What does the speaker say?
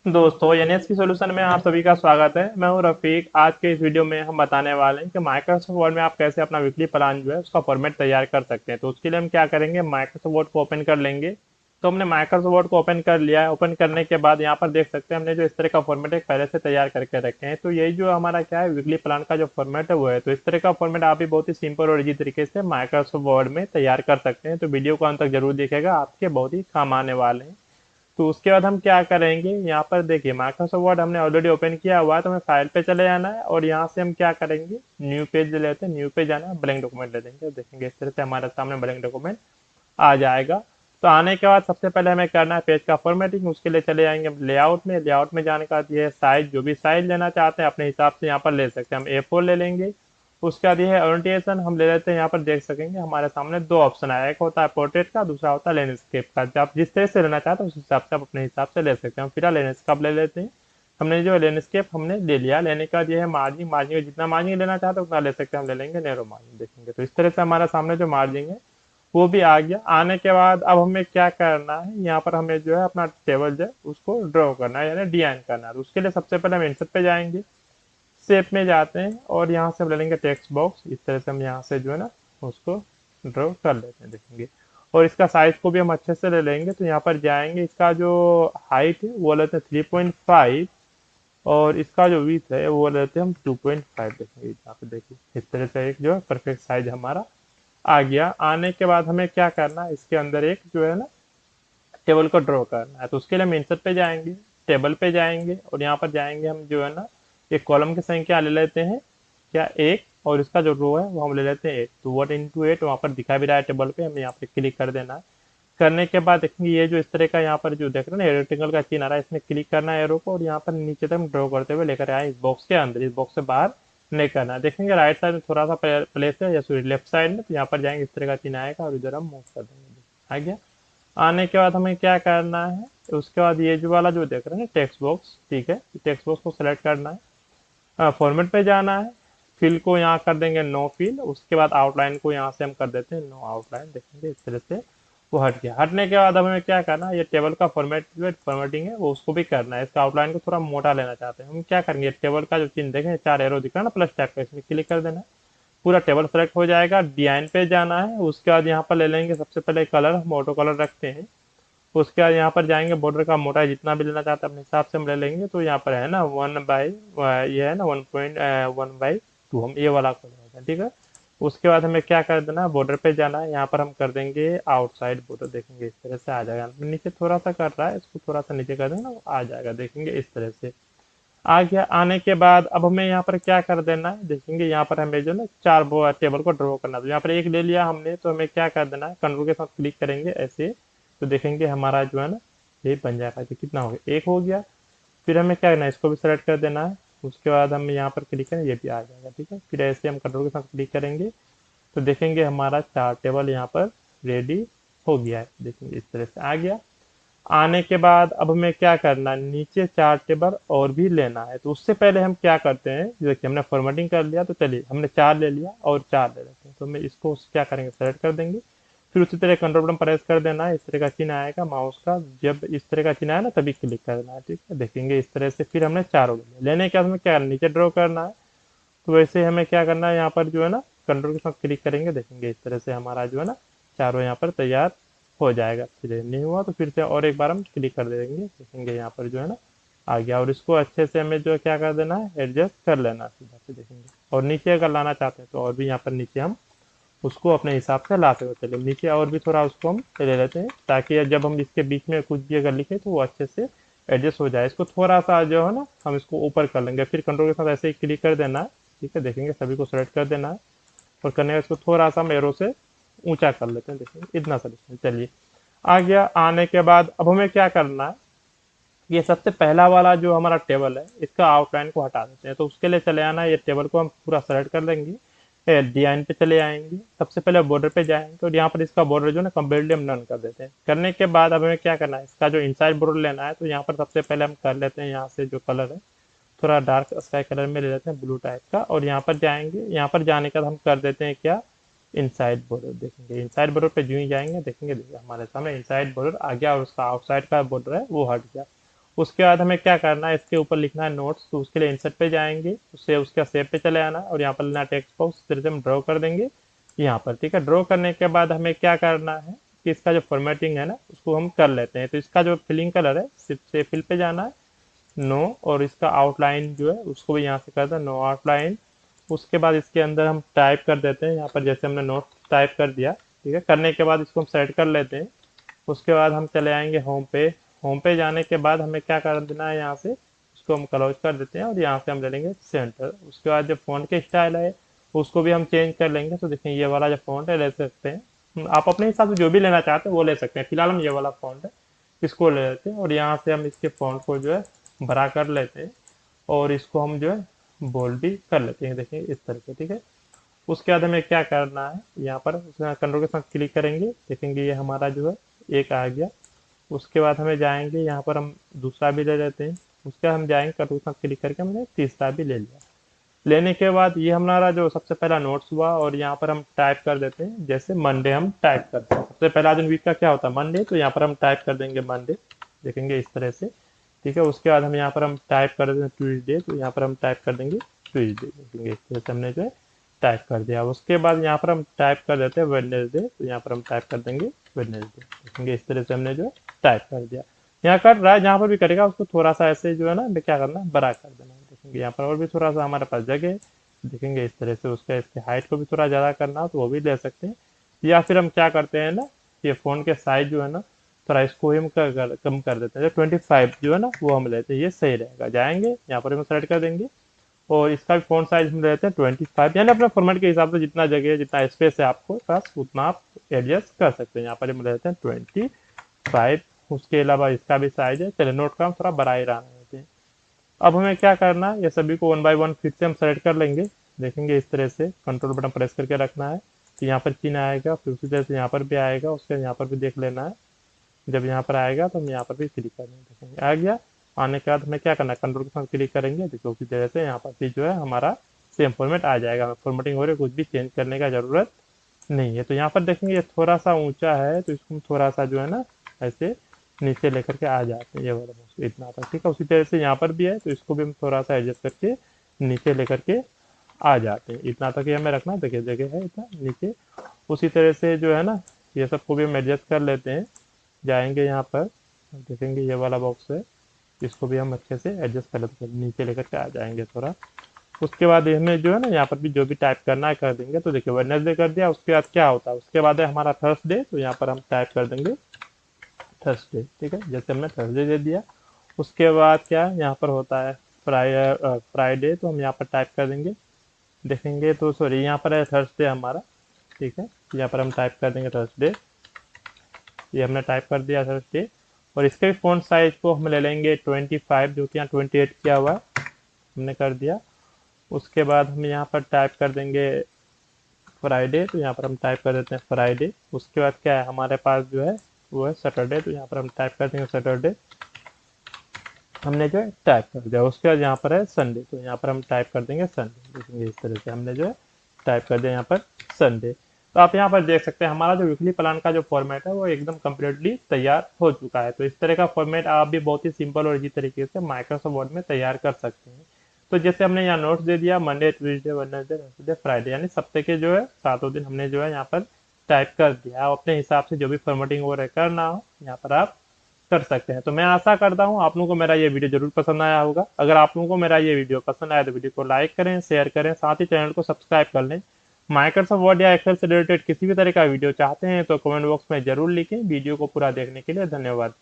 दोस्तों एनएस की सॉल्यूशन में आप सभी का स्वागत है। मैं हूं रफीक। आज के इस वीडियो में हम बताने वाले हैं कि माइक्रोसॉफ्ट वर्ड में आप कैसे अपना वीकली प्लान जो है उसका फॉर्मेट तैयार कर सकते हैं। तो उसके लिए हम क्या करेंगे, माइक्रोसॉफ्ट वर्ड को ओपन कर लेंगे। तो हमने माइक्रोसॉफ्ट वर्ड को ओपन कर लिया है। ओपन करने के बाद यहाँ पर देख सकते हैं हमने जो इस तरह का फॉर्मेट एक पहले से तैयार करके रखे हैं। तो यही जो हमारा क्या है, वीकली प्लान का जो फॉर्मेट है वो है। तो इस तरह का फॉर्मेट आप भी बहुत ही सिंपल और इजी तरीके से माइक्रोसॉफ्ट वर्ड में तैयार कर सकते हैं। तो वीडियो को अंत तक जरूर देखेगा, आपके बहुत ही काम आने वाले हैं। तो उसके बाद हम क्या करेंगे, यहाँ पर देखिए माइक्रोसॉफ्ट वर्ड हमने ऑलरेडी ओपन किया हुआ है। तो हमें फाइल पे चले जाना है और यहाँ से हम क्या करेंगे, न्यू पेज ले लेते हैं। न्यू पेज जाना है, ब्लैंक डॉक्यूमेंट ले देंगे। देखेंगे इस तरह से हमारे सामने ब्लैंक डॉक्यूमेंट आ जाएगा। तो आने के बाद सबसे पहले हमें करना है पेज का फॉर्मेटिंग। उसके लिए चले जाएंगे लेआउट में। लेआउट में जाने का ये साइज, जो भी साइज लेना चाहते हैं अपने हिसाब से यहाँ पर ले सकते हैं। हम A4 ले लेंगे। उसके बाद ये है ओरिएंटेशन, हम ले लेते हैं। यहाँ पर देख सकेंगे हमारे सामने दो ऑप्शन आया, एक होता है पोर्ट्रेट का, दूसरा होता है लैंडस्केप का। जब आप जिस तरह से लेना चाहते हैं उस हिसाब से आप अपने हिसाब से ले सकते हैं। हम फिलहाल लैंडस्केप ले लेते हैं। हमने जो लैंडस्केप हमने ले लिया। लेने का ये है मार्जिन। मार्जिन जितना मार्जिन लेना चाहते हैं उतना ले सकते हैं। हम ले लेंगे नैरो मार्जिन। देखेंगे तो इस तरह से हमारे सामने जो मार्जिन है वो भी आ गया। आने के बाद अब हमें क्या करना है, यहाँ पर हमें जो है अपना टेबल जो है उसको ड्रॉ करना है, यानी डिजाइन करना है। तो उसके लिए सबसे पहले हम इंसर्ट पे जाएंगे, शेप में जाते हैं और यहाँ से हम ले लेंगे टेक्स्ट बॉक्स। इस तरह से हम यहाँ से जो है ना उसको ड्रॉ कर लेते हैं। देखेंगे और इसका साइज को भी हम अच्छे से ले लेंगे। तो यहाँ पर जाएंगे, इसका जो हाइट है वो लेते हैं 3.5 और इसका जो विड्थ है वो लेते हैं हम 2.5। देखेंगे यहाँ पे, देखिए इस तरह से एक जो है परफेक्ट साइज हमारा आ गया। आने के बाद हमें क्या करना है, इसके अंदर एक जो है ना टेबल को ड्रॉ करना है। तो उसके लिए हम इंसर्ट पे जाएंगे, टेबल पे जाएंगे और यहाँ पर जाएंगे हम जो है ना एक कॉलम की संख्या ले लेते हैं क्या, एक। और इसका जो रो है वो हम ले लेते हैं 8। तो 1 into 8 वहाँ पर दिखा भी रहा है टेबल पे, हमें यहाँ पे क्लिक कर देना है। करने के बाद देखेंगे ये जो इस तरह का यहाँ पर जो देख रहे हैं ना रेक्टेंगल का चिन्ह आ रहा है, इसमें क्लिक करना है एरो को और यहाँ पर नीचे तक हम ड्रॉ करते हुए लेकर आए इस बॉक्स के अंदर। इस बॉक्स से बाहर नहीं करना है। देखेंगे राइट साइड में थोड़ा सा प्लेस है, या सॉरी लेफ्ट साइड में। तो यहाँ पर जाएंगे, इस तरह का चिन्ह आएगा और इधर हम मूव कर देंगे। आ गया। आने के बाद हमें क्या करना है, उसके बाद ये जो वाला जो देख रहे हैं टेक्स्ट बॉक्स, ठीक है, टेक्स्ट बॉक्स को सेलेक्ट करना है। फॉर्मेट पे जाना है, फिल को यहाँ कर देंगे नो फिल। उसके बाद आउटलाइन को यहाँ से हम कर देते हैं नो आउटलाइन। देखेंगे इस तरह से वो हट गया। हटने के बाद हमें क्या करना है, ये टेबल का फॉर्मेट जो फॉर्मेटिंग है वो उसको भी करना है। इसका आउटलाइन को थोड़ा मोटा लेना चाहते हैं, हम क्या करेंगे, टेबल का जो चिन्ह देखें चार एरो दिख रहा है ना प्लस टाइप का, इसमें क्लिक कर देना है। पूरा टेबल सेलेक्ट हो जाएगा। डिजाइन पे जाना है। उसके बाद यहाँ पर ले लेंगे सबसे पहले कलर, हम ऑटो कलर रखते हैं। उसके बाद यहाँ पर जाएंगे, बॉर्डर का मोटाई जितना भी लेना चाहते हैं अपने हिसाब से हम ले लेंगे। तो यहाँ पर है ना 1 बाई, ये है ना 1.1/2, हम ये वाला कर देंगे, ठीक है। उसके बाद हमें क्या कर देना है, बॉर्डर पे जाना है। यहाँ पर हम कर देंगे आउटसाइड बॉर्डर। देखेंगे इस तरह से आ जाएगा। नीचे थोड़ा सा कर रहा है, इसको थोड़ा सा नीचे कर देंगे ना, वो आ जाएगा। देखेंगे इस तरह से आ गया। आने के बाद अब हमें यहाँ पर क्या कर देना है, देखेंगे यहाँ पर हमें जो ना चार टेबल को ड्रॉ करना है। तो यहाँ पर एक ले लिया हमने, तो हमें क्या कर देना है, कंट्रोल के साथ क्लिक करेंगे ऐसे। तो देखेंगे हमारा जो है ना ये बन जाएगा। तो कितना हो गया, एक हो गया। फिर हमें क्या करना है, इसको भी सेलेक्ट कर देना है। उसके बाद हम यहाँ पर क्लिक करें, ये भी आ जाएगा, ठीक है। फिर ऐसे हम कंट्रोल के साथ क्लिक करेंगे तो देखेंगे हमारा चार टेबल यहाँ पर रेडी हो गया है। देखेंगे इस तरह से आ गया। आने के बाद अब हमें क्या करना है, नीचे चार टेबल और भी लेना है। तो उससे पहले हम क्या करते हैं, देखिए हमने फॉर्मेटिंग कर लिया। तो चलिए हमने चार ले लिया और चार ले लेते हैं। तो हमें इसको क्या करेंगे, सेलेक्ट कर देंगे। फिर उसी तरह कंट्रोल बटन प्रेस कर देना है। इस तरह का चिन्ह आएगा माउस का, जब इस तरह का चिन्ह आया ना तभी क्लिक कर देना है, ठीक है। देखेंगे इस तरह से फिर हमने चारों ले लिया। लेने के बाद हमें क्या, नीचे ड्रॉ करना है। तो वैसे हमें क्या करना है, यहाँ पर जो है ना कंट्रोल के साथ क्लिक करेंगे। देखेंगे इस तरह से हमारा जो है ना चारों यहाँ पर तैयार हो जाएगा। फिर नहीं हुआ तो फिर से और एक बार हम क्लिक कर देंगे। देखेंगे यहाँ पर जो है ना आ गया। और इसको अच्छे से हमें जो है क्या कर देना है, एडजस्ट कर लेना है सीधा से। देखेंगे और नीचे अगर लाना चाहते हैं तो और भी यहाँ पर नीचे हम उसको अपने हिसाब से लाते हुए चले नीचे, और भी थोड़ा उसको हम ले लेते हैं ताकि जब हम इसके बीच में कुछ भी अगर लिखे तो वो अच्छे से एडजस्ट हो जाए। इसको थोड़ा सा जो है ना हम इसको ऊपर कर लेंगे। फिर कंट्रोल के साथ ऐसे ही क्लिक कर देना है, ठीक है। देखेंगे सभी को सेलेक्ट कर देना है और करने के बाद इसको थोड़ा सा हम एरो से ऊंचा कर लेते हैं। देखेंगे इतना सा डिस्टेंस। चलिए आ गया। आने के बाद अब हमें क्या करना है, ये सबसे पहला वाला जो हमारा टेबल है इसका आउटलाइन को हटा देते हैं। तो उसके लिए चले आना है, ये टेबल को हम पूरा सेलेक्ट कर लेंगे। डिजाइन पे चले आएंगे, सबसे पहले बॉर्डर पे जाएंगे और यहाँ पर इसका बॉर्डर जो है ना कम्प्लीटली हम नन कर देते हैं। करने के बाद अब हमें क्या करना है, इसका जो इनसाइड बॉर्डर लेना है। तो यहाँ पर सबसे पहले हम कर लेते हैं, यहाँ से जो कलर है थोड़ा डार्क स्काई कलर में ले लेते हैं, ब्लू टाइप का। और यहाँ पर जाएंगे, यहाँ पर जाने का हम कर देते हैं क्या, इनसाइड बॉर्डर। देखेंगे इनसाइड बॉर्डर पे जो ही जाएंगे, देखेंगे देखिए हमारे सामने इनसाइड बॉर्डर आ गया और उसका आउटसाइड का बॉर्डर है वो हट गया। उसके बाद हमें क्या करना है, इसके ऊपर लिखना है नोट्स, तो उसके लिए इंसर्ट पे जाएंगे, उससे उसका सेव पे चले आना और यहाँ पर लेना टेक्स्ट बॉक्स, इस तरह से हम ड्रॉ कर देंगे यहाँ पर। ठीक है, ड्रॉ करने के बाद हमें क्या करना है कि इसका जो फॉर्मेटिंग है ना उसको हम कर लेते हैं। तो इसका जो फिलिंग कलर है सिर्फ से फिल पे जाना है, नो, और इसका आउटलाइन जो है उसको भी यहाँ से कर दें नो आउटलाइन। उसके बाद इसके अंदर हम टाइप कर देते हैं यहाँ पर, जैसे हमने नोट टाइप कर दिया। ठीक है, करने के बाद इसको हम सेट कर लेते हैं। उसके बाद हम चले आएंगे होम पे। होम पे जाने के बाद हमें क्या कर देना है, यहाँ से उसको हम क्लोज कर देते हैं और यहाँ से हम ले लेंगे सेंटर। उसके बाद जो फ़ॉन्ट के स्टाइल है उसको भी हम चेंज कर लेंगे। तो देखें ये वाला जो फ़ॉन्ट है ले सकते हैं, आप अपने हिसाब से जो भी लेना चाहते हैं वो ले सकते हैं। फिलहाल हम ये वाला फ़ॉन्ट है इसको ले लेते हैं और यहाँ से हम इसके फ़ॉन्ट को जो है बड़ा कर लेते हैं और इसको हम जो है बोल्ड भी कर लेते हैं, देखिए इस तरह से। ठीक है, उसके बाद हमें क्या करना है, यहाँ पर कंट्रोल के साथ क्लिक करेंगे, देखेंगे ये हमारा जो है एक आ गया। उसके बाद हमें जाएंगे यहाँ पर हम दूसरा भी ले लेते हैं। उसके बाद हम जाएंगे कंट्रोल के साथ क्लिक करके हमने तीसरा भी ले लिया। लेने के बाद ये हमारा जो सबसे पहला नोट्स हुआ और यहाँ पर हम टाइप कर देते हैं, जैसे मंडे हम टाइप करते हैं। सबसे पहला दिन वीक का क्या होता है, मंडे, तो यहाँ पर हम टाइप कर देंगे मंडे, देखेंगे इस तरह से। ठीक है, उसके बाद हम यहाँ पर हम टाइप कर देते हैं ट्यूजडे, तो यहाँ पर हम टाइप कर देंगे ट्यूजडे, देखेंगे इस तरह से हमने जो है टाइप कर दिया। उसके बाद यहाँ पर हम टाइप कर देते हैं वेडनेसडे, तो यहाँ पर हम टाइप कर देंगे वेडनेसडे, देखेंगे इस तरह से हमने जो है टाइप कर दिया। यहाँ कर रहा है, जहाँ पर भी करेगा उसको थोड़ा सा ऐसे जो है ना हमें क्या करना है, बड़ा कर देना है। देखेंगे यहाँ पर और भी थोड़ा सा हमारे पास जगह है, देखेंगे इस तरह से। उसका इसके हाइट को भी थोड़ा ज़्यादा करना हो तो वो भी ले सकते हैं, या फिर हम क्या करते हैं ना, ये फ़ोन के साइज जो है ना थोड़ा इसको ही हम कम कर देते हैं, जो 25 जो है ना वो हम लेते हैं, ये सही रहेगा। जाएंगे यहाँ पर हम सेलेक्ट कर देंगे और इसका भी फ़ॉन्ट साइज हम लेते हैं 25, यानी अपने फॉर्मेट के हिसाब से जितना जगह है जितना स्पेस है आपको पास उतना आप एडजस्ट कर सकते हैं। यहाँ पर हम लेते हैं 25। उसके अलावा इसका भी साइज है, चलिए नोट का हम थोड़ा बढ़ा ही रहा है। अब हमें क्या करना है, ये सभी को 1 बाय 1 फिर से हम सेलेक्ट कर लेंगे, देखेंगे इस तरह से। कंट्रोल बटन प्रेस करके रखना है, तो यहाँ पर चिन्ह आएगा, फिर उसी तरह से यहाँ पर भी आएगा, उसके यहाँ पर भी देख लेना है। जब यहाँ पर आएगा तो हम यहाँ पर भी क्लिक करेंगे, देखेंगे आ गया। आने के बाद हमें क्या करना है, कंट्रोल के साथ क्लिक करेंगे, देखिए उसी तरह से यहाँ पर भी जो है हमारा सेम फॉर्मेट आ जाएगा। फॉर्मेटिंग हो रही है, कुछ भी चेंज करने का जरूरत नहीं है। तो यहाँ पर देखेंगे ये थोड़ा सा ऊंचा है, तो इसको हम थोड़ा सा जो है ना ऐसे नीचे लेकर के आ जाते हैं, ये वाला बॉक्स इतना तक। ठीक है, उसी तरह से यहाँ पर भी है, तो इसको भी हम थोड़ा सा एडजस्ट करके नीचे लेकर के आ जाते हैं, इतना तक ही हमें रखना। देखिए जगह है इतना नीचे। उसी तरह से जो है ना ये सबको भी हम एडजस्ट कर लेते हैं। जाएंगे यहाँ पर, देखेंगे ये वाला बॉक्स है, इसको भी हम अच्छे से एडजस्ट कर लेते हैं, नीचे लेकर के आ जाएंगे थोड़ा। उसके बाद हमें जो है ना यहाँ पर भी जो भी टाइप करना है कर देंगे। तो देखिए वेडनेसडे कर दिया, उसके बाद क्या होता है, उसके बाद है हमारा थर्सडे, तो यहाँ पर हम टाइप कर देंगे थर्सडे। ठीक है, जैसे हमने थर्सडे दे दिया। उसके बाद क्या यहाँ पर होता है फ्राइडे, तो हम यहाँ पर टाइप कर देंगे, देखेंगे तो सॉरी यहाँ पर है थर्सडे हमारा। ठीक है, यहाँ पर हम टाइप कर देंगे थर्सडे, ये हमने टाइप कर दिया थर्सडे। और इसके भी फ़ॉन्ट साइज को हम ले लेंगे 25, जो कि यहाँ 28 किया हुआ है, हमने कर दिया। उसके बाद हम यहाँ पर टाइप कर देंगे फ्राइडे, तो यहाँ पर हम टाइप कर देते हैं फ्राइडे। उसके बाद क्या है हमारे पास जो है वो है सैटरडे, तो यहाँ पर हम टाइप कर देंगे सैटरडे, हमने जो है टाइप कर दिया। उसके बाद यहाँ पर है संडे, तो यहाँ पर हम टाइप कर देंगे संडे, देखेंगे इस तरह से हमने जो है टाइप कर दिया यहाँ पर संडे। तो आप यहाँ पर देख सकते हैं हमारा जो वीकली प्लान का जो फॉर्मेट है वो एकदम कम्प्लीटली तैयार हो चुका है। तो इस तरह का फॉर्मेट आप भी बहुत ही सिंपल और इजी तरीके से माइक्रोसॉफ्ट वर्ड में तैयार कर सकते हैं। तो जैसे हमने यहाँ नोट्स दे दिया, Monday Tuesday Wednesday Thursday Friday, यानी सप्ताह के जो है 7 दिन हमने जो है यहाँ पर टाइप कर दिया। आप अपने हिसाब से जो भी फॉर्मेटिंग हो रहा है करना हो यहाँ पर आप कर सकते हैं। तो मैं आशा करता हूँ आप लोगों को मेरा ये वीडियो जरूर पसंद आया होगा। अगर आप लोगों को मेरा ये वीडियो पसंद आया तो वीडियो को लाइक करें, शेयर करें, साथ ही चैनल को सब्सक्राइब कर लें। माइक्रोसॉफ्ट वर्ड या एक्सेल से रिलेटेड किसी भी तरह का वीडियो चाहते हैं तो कमेंट बॉक्स में जरूर लिखें। वीडियो को पूरा देखने के लिए धन्यवाद।